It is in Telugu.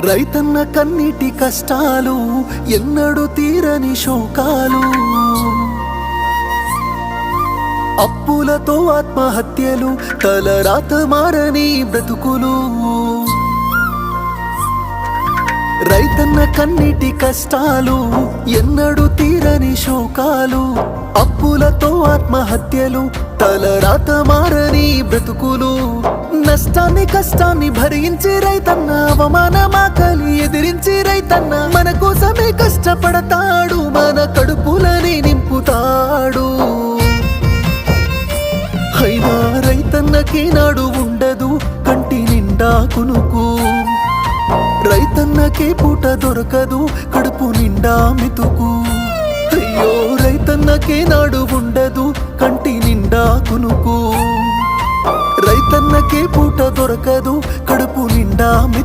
రైతన్న కన్నీటి కష్టాలు ఎన్నడూ తీరని శోకాలు, అప్పులతో ఆత్మహత్యలు, తలరాత మారని బ్రతుకులు. రైతన్న కన్నీటి కష్టాలు ఎన్నడూ తీరని శోకాలు, అప్పులతో ఆత్మహత్యలు, తలరాత మారని బ్రతుకులు. నష్టాన్ని కష్టాన్ని భరించి రైతన్న, అవమానమాకలి ఎదిరించి రైతన్న మన కోసమే కష్టపడతాడు, మన కడుపులని నింపుతాడు. అయినా రైతన్నకి నాడు ఉండదు కంటి నిండా కునుకు, రైతన్నకే పూట దొరకదు కడుపు నిండా మెతుకు. అయ్యో రైతన్నకే నాడు ఉండదు కంటి నిండా కునుకు, రైతన్నకే పూట దొరకదు కడుపు నిండా